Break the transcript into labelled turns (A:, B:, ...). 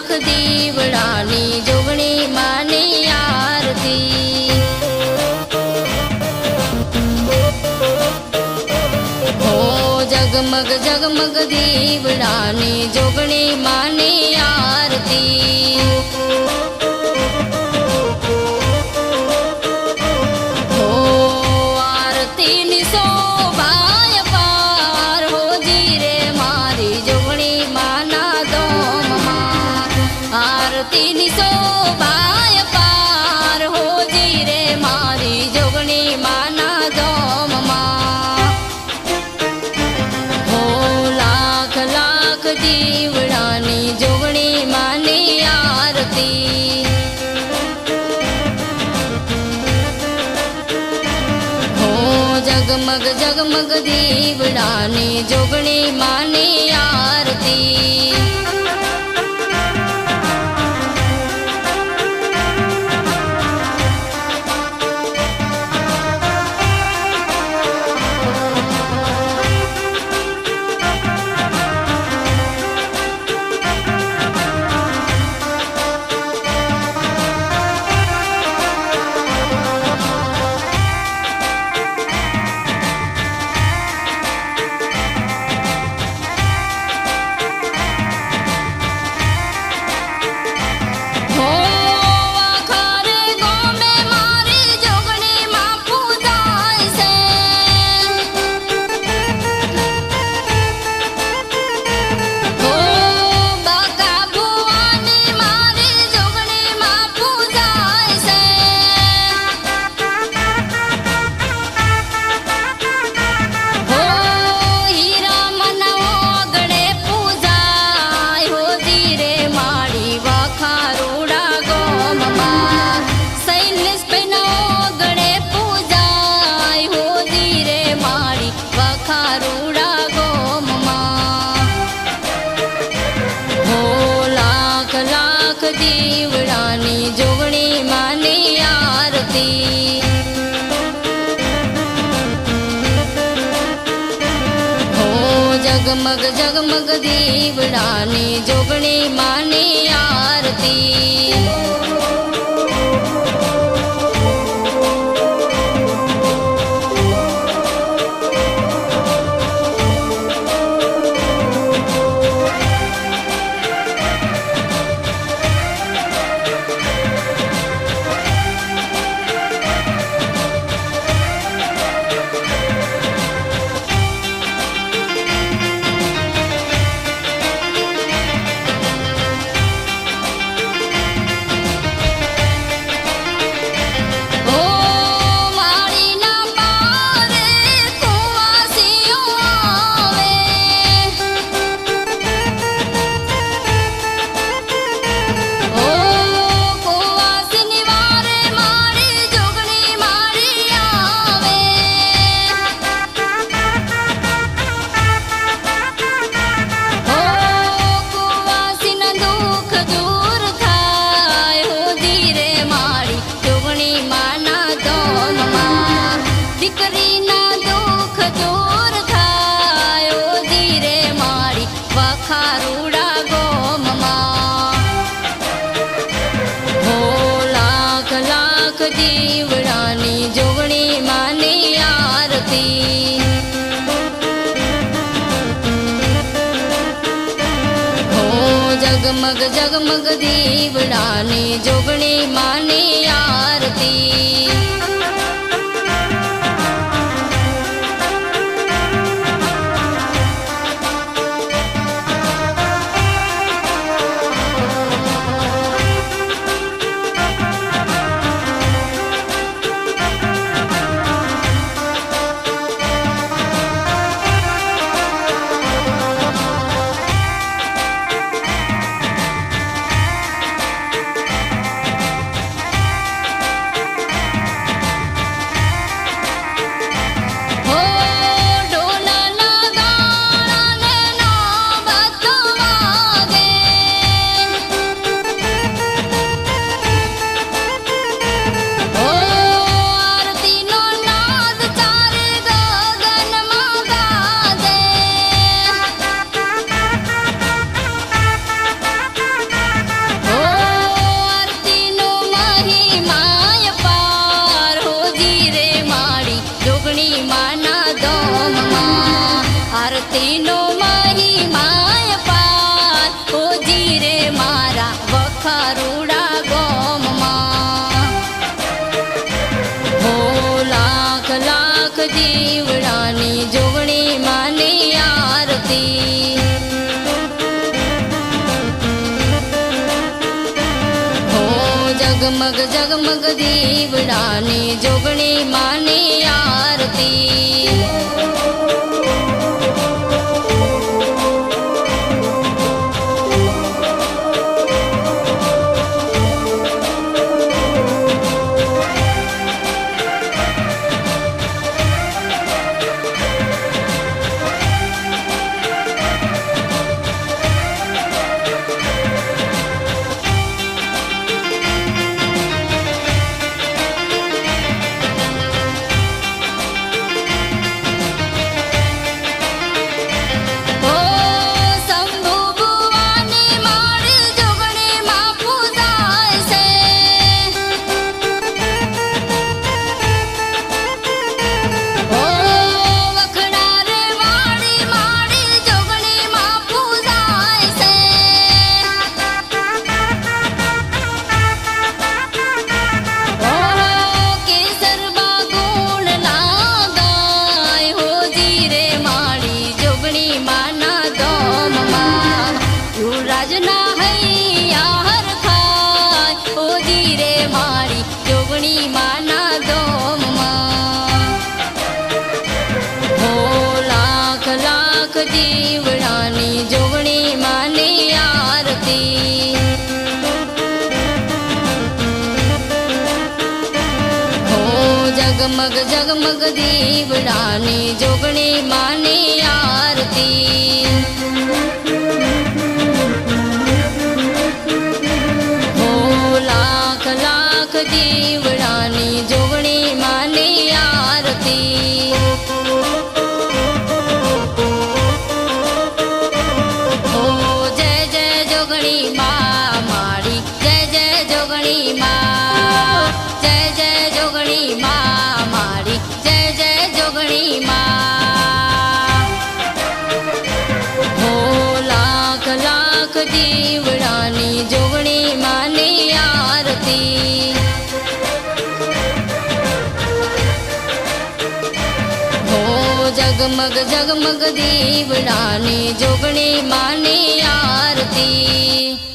A: लाख दीवड़ानी जोगणी माने आरती। हो जगमग जगमग दीवड़ानी जोगणी माने आरती। हो आरती नी शोभाय पार हो जीरे मारी जोगणी माना दोम मार। आरती नी शोभाय पार हो जीरे मारी जोगणी माना दोम मार। हो लाख लाख दीवड़ानी जोगणी माने आरती। जगमग जगमग दीवड़ानी जोगणी माने आरती। दीवड़ानी जोगणी माने आरती। हो जगमग जगमग दीवड़ानी जोगणी माने आरती। दीवड़ानी जोगणी माने आरती। हो जगमग जगमग दीवड़ानी जोगणी माने आरती। જગમગ જગમગ દીવડાની જોગણી માની આરતી દીવડાની જોગણી માની આરતી હો જગમગ જગમગ દીવડાની જોગણી માની આરતી હો લાખ લાખ દીવડાની જોગણી માની આરતી દીવડાની જોગણી માની આરતી હો જગમગ જગમગ દીવડાની જોગણી માની આરતી